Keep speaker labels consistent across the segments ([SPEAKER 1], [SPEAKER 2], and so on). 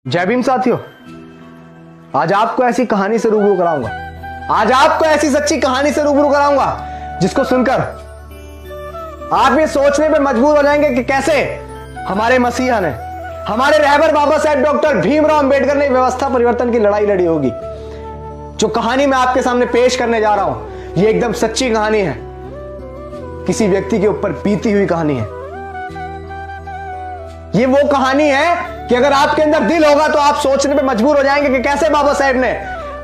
[SPEAKER 1] जय भीम साथियों, आज आपको ऐसी कहानी से रूबरू कराऊंगा। आज आपको ऐसी सच्ची कहानी से रूबरू कराऊंगा जिसको सुनकर आप ये सोचने पे मजबूर हो जाएंगे कि कैसे हमारे मसीहा ने, हमारे रहबर बाबा साहेब डॉक्टर भीमराव अंबेडकर ने व्यवस्था परिवर्तन की लड़ाई लड़ी होगी। जो कहानी मैं आपके सामने पेश करने जा रहा हूं, ये एकदम सच्ची कहानी है, किसी व्यक्ति के ऊपर बीती हुई कहानी है। ये वो कहानी है कि अगर आपके अंदर दिल होगा तो आप सोचने पे मजबूर हो जाएंगे कि कैसे बाबा साहेब ने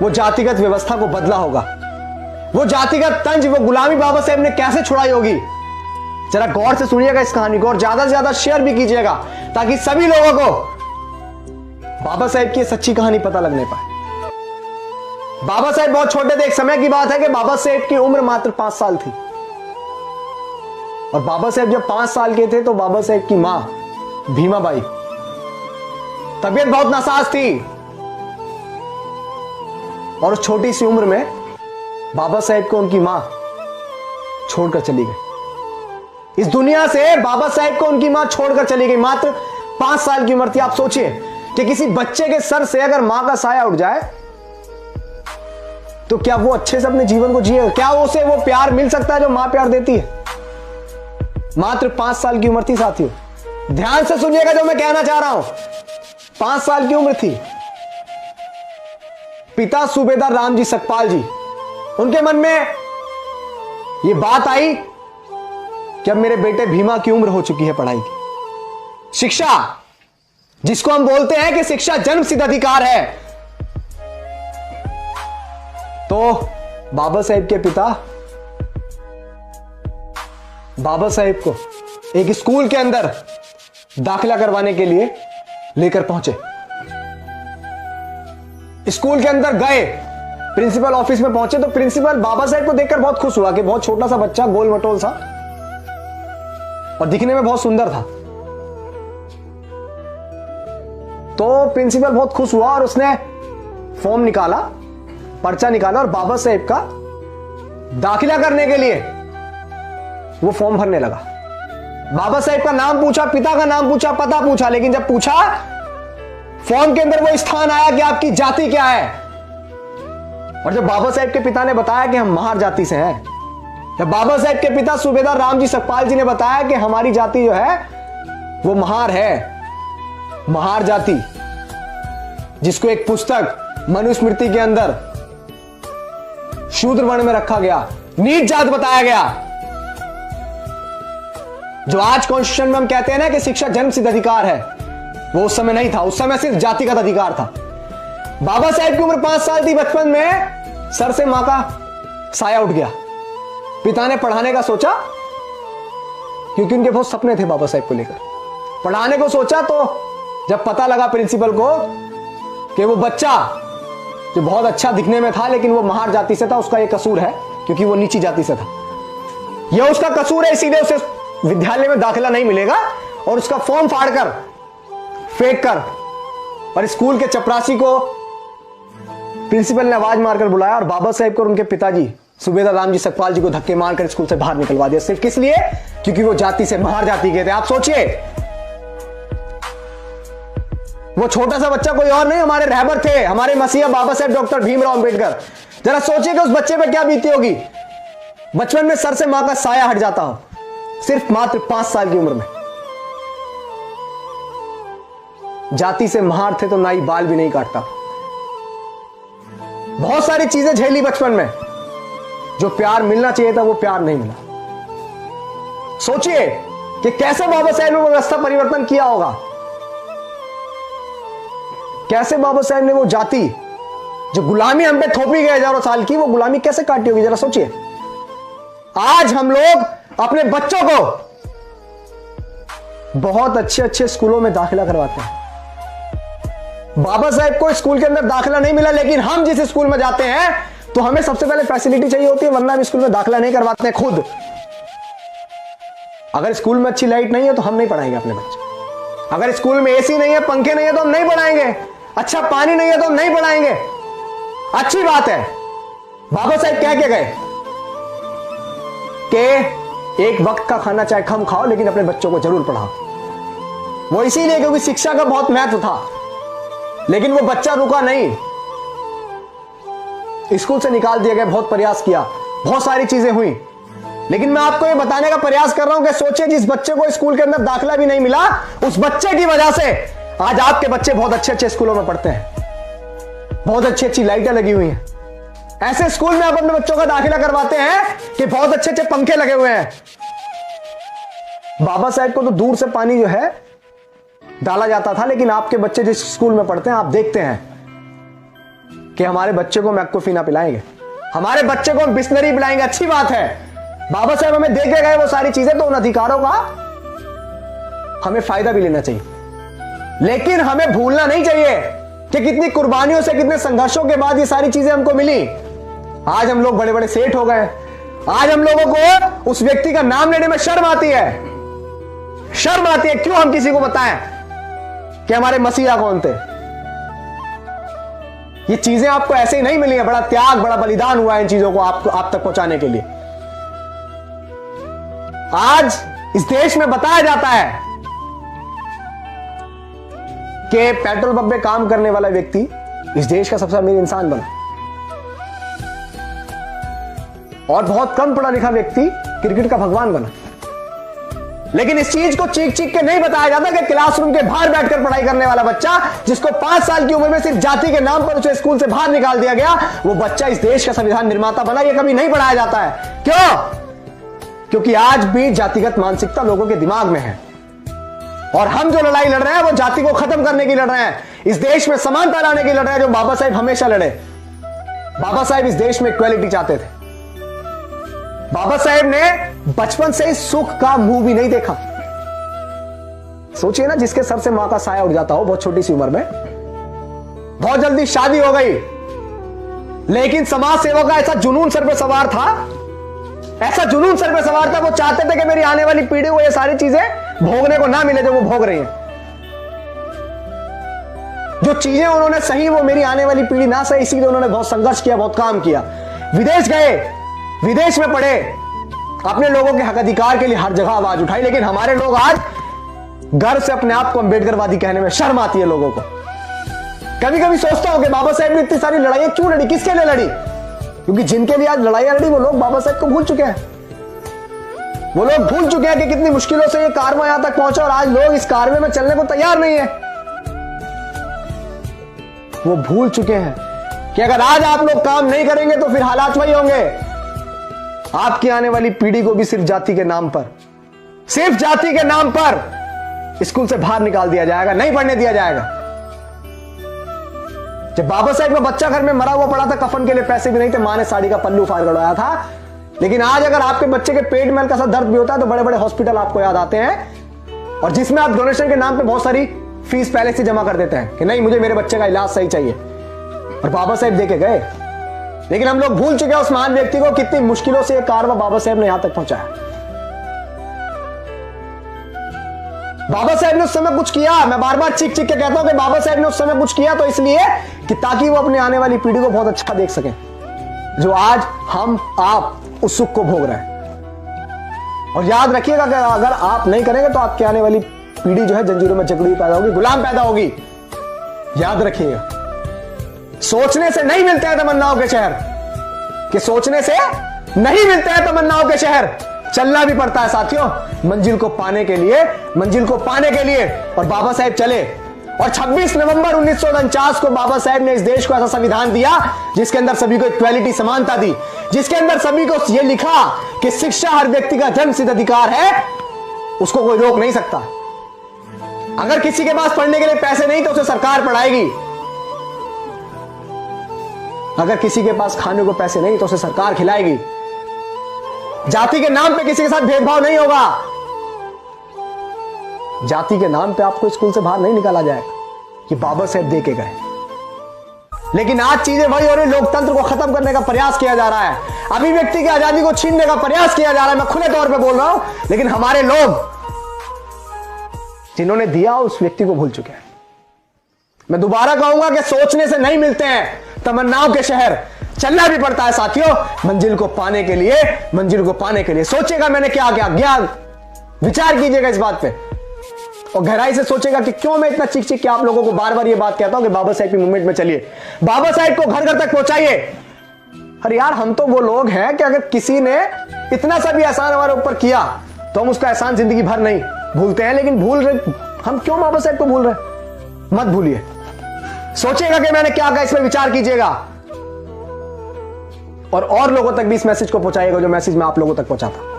[SPEAKER 1] वो जातिगत व्यवस्था को बदला होगा, वो जातिगत तंज, वो गुलामी बाबा साहेब ने कैसे छुड़ाई होगी। जरा गौर से सुनिएगा इस कहानी को और ज्यादा से ज्यादा शेयर भी कीजिएगा ताकि सभी लोगों को बाबा साहेब की सच्ची कहानी पता लगने पाए। बाबा साहेब बहुत छोटे थे। एक समय की बात है कि बाबा साहेब की उम्र मात्र 5 साल थी और बाबा साहेब जब 5 साल के थे तो बाबा साहेब की मां भीमाबाई तबीयत बहुत नासाज थी और उस छोटी सी उम्र में बाबा साहेब को उनकी मां छोड़कर चली गई। इस दुनिया से बाबा साहेब को उनकी मां छोड़कर चली गई। मात्र 5 साल की उम्र थी। आप सोचिए कि किसी बच्चे के सर से अगर मां का साया उठ जाए तो क्या वो अच्छे से अपने जीवन को जिएगा? क्या उसे वो प्यार मिल सकता है जो मां प्यार देती है? मात्र 5 साल की उम्र थी साथियों। ध्यान से सुनिएगा जो मैं कहना चाह रहा हूं। 5 साल की उम्र थी। पिता सूबेदार रामजी सकपाल जी, उनके मन में यह बात आई कि अब मेरे बेटे भीमा की उम्र हो चुकी है पढ़ाई की। शिक्षा, जिसको हम बोलते हैं कि शिक्षा जन्म सिद्ध अधिकार है, तो बाबा साहेब के पिता बाबा साहेब को एक स्कूल के अंदर दाखिला करवाने के लिए लेकर पहुंचे। स्कूल के अंदर गए, प्रिंसिपल ऑफिस में पहुंचे तो प्रिंसिपल बाबा साहेब को देखकर बहुत खुश हुआ कि बहुत छोटा सा बच्चा, गोल मटोल सा और दिखने में बहुत सुंदर था। तो प्रिंसिपल बहुत खुश हुआ और उसने फॉर्म निकाला, पर्चा निकाला और बाबा साहेब का दाखिला करने के लिए वो फॉर्म भरने लगा। बाबा साहेब का नाम पूछा, पिता का नाम पूछा, पता पूछा, लेकिन जब पूछा फॉर्म के अंदर वो स्थान आया कि आपकी जाति क्या है, और जब बाबा साहेब के पिता ने बताया कि हम महार जाति से हैं, जब बाबा साहेब के पिता सूबेदार रामजी सकपाल जी ने बताया कि हमारी जाति जो है वो महार है, महार जाति, जिसको एक पुस्तक मनुस्मृति के अंदर शूद्र वर्ण में रखा गया, नीच जात बताया गया। जो आज कॉन्स्टिट्यूशन में हम कहते हैं ना कि शिक्षा जन्म सिद्ध अधिकार है, वो उस समय नहीं था। उस समय सिर्फ जातिगत अधिकार था। बाबा साहेब की उम्र 5 साल थी। बचपन में सर से मां का साया उठ गया। पिता ने पढ़ाने का सोचा, क्योंकि उनके बहुत सपने थे बाबा साहेब को लेकर। पढ़ाने को सोचा तो जब पता लगा प्रिंसिपल को कि वो बच्चा जो बहुत अच्छा दिखने में था लेकिन वो महार जाति से था, उसका ये कसूर है क्योंकि वो नीची जाति से था, यह उसका कसूर है, इसीलिए उसे विद्यालय में दाखिला नहीं मिलेगा, और उसका फॉर्म फाड़कर, फेंक कर और स्कूल के चपरासी को प्रिंसिपल ने आवाज मारकर बुलाया और बाबा साहेब को और उनके पिताजी सूबेदार रामजी सकपाल जी को धक्के मारकर स्कूल से बाहर निकलवा दिया। सिर्फ किस लिए? क्योंकि वो जाति से महार जाति के थे। आप सोचिए, वो छोटा सा बच्चा कोई और नहीं, हमारे रहबर थे, हमारे मसीहा बाबा साहेब डॉक्टर भीमराव अंबेडकर। जरा सोचिए कि उस बच्चे पे क्या बीती होगी। बचपन में सर से मां का साया हट जाता हो, सिर्फ मात्र 5 साल की उम्र में। जाति से महार थे तो नाई बाल भी नहीं काटता। बहुत सारी चीजें झेली बचपन में, जो प्यार मिलना चाहिए था वो प्यार नहीं मिला। सोचिए कि कैसे बाबा साहेब ने व्यवस्था परिवर्तन किया होगा, कैसे बाबा साहेब ने वो जाति जो गुलामी हम पे थोपी गई हजारों साल की, वो गुलामी कैसे काटी होगी। जरा सोचिए। आज हम लोग अपने बच्चों को बहुत अच्छे अच्छे स्कूलों में दाखिला करवाते हैं। बाबा साहेब को स्कूल के अंदर दाखिला नहीं मिला, लेकिन हम जिस स्कूल में जाते हैं तो हमें सबसे पहले फैसिलिटी चाहिए होती है, वरना हम स्कूल में दाखिला नहीं करवाते हैं खुद। अगर स्कूल में अच्छी लाइट नहीं है तो हम नहीं पढ़ाएंगे अपने बच्चे। अगर स्कूल में एसी नहीं है, पंखे नहीं है तो हम नहीं पढ़ाएंगे। अच्छा पानी नहीं है तो हम नहीं पढ़ाएंगे। अच्छी बात है, बाबा साहेब कह के गए कि एक वक्त का खाना चाहे कम खाओ लेकिन अपने बच्चों को जरूर पढ़ाओ। वो इसीलिए क्योंकि शिक्षा का बहुत महत्व था। लेकिन वो बच्चा रुका नहीं, स्कूल से निकाल दिया गया। बहुत प्रयास किया, बहुत सारी चीजें हुई, लेकिन मैं आपको ये बताने का प्रयास कर रहा हूं कि सोचिए जिस बच्चे को स्कूल के अंदर दाखिला भी नहीं मिला, उस बच्चे की वजह से आज आपके बच्चे बहुत अच्छे अच्छे स्कूलों में पढ़ते हैं, बहुत अच्छी अच्छी लाइटें लगी हुई हैं। ऐसे स्कूल में आप अपने बच्चों का दाखिला करवाते हैं कि बहुत अच्छे अच्छे पंखे लगे हुए हैं। बाबा साहेब को तो दूर से पानी जो है डाला जाता था, लेकिन आपके बच्चे जिस स्कूल में पढ़ते हैं आप देखते हैं कि हमारे बच्चे को मैक्रोफिना पिलाएंगे, हमारे बच्चे को बिस्लरी पिलाएंगे। अच्छी बात है, बाबा साहेब हमें दे के गए वो सारी चीजें, तो उन अधिकारों का हमें फायदा भी लेना चाहिए, लेकिन हमें भूलना नहीं चाहिए कि कितनी कुर्बानियों से, कितने संघर्षों के बाद ये सारी चीजें हमको मिली। आज हम लोग बड़े बड़े सेठ हो गए। आज हम लोगों को उस व्यक्ति का नाम लेने में शर्म आती है, शर्म आती है। क्यों हम किसी को बताएं कि हमारे मसीहा कौन थे? ये चीजें आपको ऐसे ही नहीं मिली है, बड़ा त्याग, बड़ा बलिदान हुआ है इन चीजों को आप तक पहुंचाने के लिए। आज इस देश में बताया जाता है कि पेट्रोल पंप पे काम करने वाला व्यक्ति इस देश का सबसे अमीर इंसान बना, और बहुत कम पढ़ा लिखा व्यक्ति क्रिकेट का भगवान बना। लेकिन इस चीज को चीख चीख के नहीं बताया जाता कि क्लासरूम के बाहर बैठकर पढ़ाई करने वाला बच्चा, जिसको 5 साल की उम्र में सिर्फ जाति के नाम पर उसे स्कूल से बाहर निकाल दिया गया, वो बच्चा इस देश का संविधान निर्माता बना। ये कभी नहीं पढ़ाया जाता है। क्यों? क्योंकि आज भी जातिगत मानसिकता लोगों के दिमाग में है, और हम जो लड़ाई लड़ रहे हैं वो जाति को खत्म करने की लड़ रहे हैं, इस देश में समानता लाने की लड़ रहे हैं, जो बाबा साहेब हमेशा लड़े। बाबा साहेब इस देश में इक्वालिटी चाहते थे। बाबा साहेब ने बचपन से ही सुख का मुंह भी नहीं देखा। सोचिए ना, जिसके सर से मां का साया उड़ जाता हो बहुत छोटी सी उम्र में, बहुत जल्दी शादी हो गई, लेकिन समाज सेवा का ऐसा जुनून सर पे सवार था, ऐसा जुनून सर पे सवार था, वो चाहते थे कि मेरी आने वाली पीढ़ी को ये सारी चीजें भोगने को ना मिले जो वो भोग रही हैं। जो चीजें उन्होंने सही वो मेरी आने वाली पीढ़ी ना सही, इसीलिए उन्होंने बहुत संघर्ष किया, बहुत काम किया। विदेश गए, विदेश में पढ़े, अपने लोगों के हक अधिकार के लिए हर जगह आवाज उठाई। लेकिन हमारे लोग आज घर से अपने आप को अम्बेडकरवादी कहने में शर्म आती है लोगों को। कभी कभी सोचता हूं कि बाबा साहेब ने इतनी सारी लड़ाइयां क्यों लड़ी, किसके लिए लड़ी? क्योंकि जिनके लिए आज लड़ाइयां लड़ी वो लोग बाबा साहेब को भूल चुके हैं। वो लोग भूल चुके हैं कि कितनी मुश्किलों से ये कारवां यहां तक पहुंचा, और आज लोग इस कारवे में चलने को तैयार नहीं है। वो भूल चुके हैं कि अगर आज आप लोग काम नहीं करेंगे तो फिर हालात वही होंगे। आपकी आने वाली पीढ़ी को भी सिर्फ जाति के नाम पर, सिर्फ जाति के नाम पर स्कूल से बाहर निकाल दिया जाएगा, नहीं पढ़ने दिया जाएगा। जब बाबा साहेब का बच्चा घर में मरा हुआ पड़ा था, कफन के लिए पैसे भी नहीं थे, मां ने साड़ी का पल्लू फाड़ गड़वाया था। लेकिन आज अगर आपके बच्चे के पेट में हल्का सा दर्द भी होता है तो बड़े बड़े हॉस्पिटल आपको याद आते हैं, और जिसमें आप डोनेशन के नाम पे बहुत सारी फीस पहले से जमा कर देते हैं कि नहीं मुझे मेरे बच्चे का इलाज सही चाहिए, और बाबा साहेब दे के गए। लेकिन हम लोग भूल चुके हैं उस महान व्यक्ति को, कितनी मुश्किलों से यह कारवां बाबा साहेब ने यहां तक पहुंचाया। बाबा साहेब ने उस समय कुछ किया। मैं बार बार चीख चीख के कहता हूं कि बाबा साहेब ने उस समय कुछ किया, तो इसलिए कि ताकि वो अपने आने वाली पीढ़ी को बहुत अच्छा देख सकें, जो आज हम आप उस सुख को भोग रहे हैं। और याद रखिएगा कि अगर आप नहीं करेंगे तो आपकी आने वाली पीढ़ी जो है जंजीरों में जकड़ी पैदा होगी, गुलाम पैदा होगी। याद रखिएगा, सोचने से नहीं मिलते हैं तमन्नाओं के शहर, कि सोचने से नहीं मिलते हैं तमन्नाओं के शहर, चलना भी पड़ता है साथियों मंजिल को पाने के लिए, मंजिल को पाने के लिए। और बाबा साहेब चले, और 26 नवंबर 1949 को बाबा साहेब ने इस देश को ऐसा संविधान दिया जिसके अंदर सभी को इक्वालिटी, समानता दी, जिसके अंदर सभी को यह लिखा कि शिक्षा हर व्यक्ति का जन्मसिद्ध अधिकार है, उसको कोई रोक नहीं सकता। अगर किसी के पास पढ़ने के लिए पैसे नहीं तो उसे सरकार पढ़ाएगी, अगर किसी के पास खाने को पैसे नहीं तो उसे सरकार खिलाएगी। जाति के नाम पे किसी के साथ भेदभाव नहीं होगा, जाति के नाम पे आपको स्कूल से बाहर नहीं निकाला जाएगा। ये बाबा साहेब दे के गए। लेकिन आज चीजें वही हो रही, लोकतंत्र को खत्म करने का प्रयास किया जा रहा है, अभिव्यक्ति की आजादी को छीनने का प्रयास किया जा रहा है। मैं खुले तौर पे बोल रहा हूं, लेकिन हमारे लोग जिन्होंने दिया उस व्यक्ति को भूल चुके हैं। मैं दोबारा कहूंगा कि सोचने से नहीं मिलते हैं तमन्नाओं के शहर, चलना भी पड़ता है साथियों मंजिल को पाने के लिए, मंजिल को पाने के लिए। सोचिएगा मैंने क्या क्या ज्ञान, विचार कीजिएगा इस बात पे। और गहराई से सोचेगा कि क्यों मैं इतना चीख चीख के आप लोगों को बार बार ये बात कहता हूं कि बाबा साहेब की मूवमेंट में चलिए, बाबा साहेब को घर घर तक पहुंचाइए। अरे यार, हम तो वो लोग हैं कि अगर किसी ने इतना सा भी एहसान हमारे ऊपर किया तो हम उसका एहसान जिंदगी भर नहीं भूलते हैं। लेकिन भूल रहे हम क्यों बाबा साहेब को भूल रहे? मत भूलिए, सोचिएगा कि मैंने क्या कहा, इस पर विचार कीजिएगा और लोगों तक भी इस मैसेज को पहुंचाइएगा जो मैसेज मैं आप लोगों तक पहुंचाता।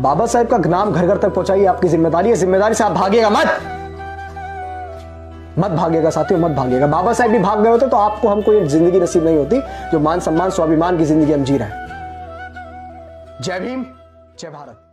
[SPEAKER 1] बाबा साहेब का नाम घर घर तक पहुंचाइए, आपकी जिम्मेदारी है। जिम्मेदारी से आप भागिएगा मत भागिएगा साथियों, मत भागिएगा। बाबा साहेब भी भाग गए होते तो आपको हमको ये जिंदगी नसीब नहीं होती जो मान सम्मान स्वाभिमान की जिंदगी हम जी रहे हैं। जय भीम, जय भारत।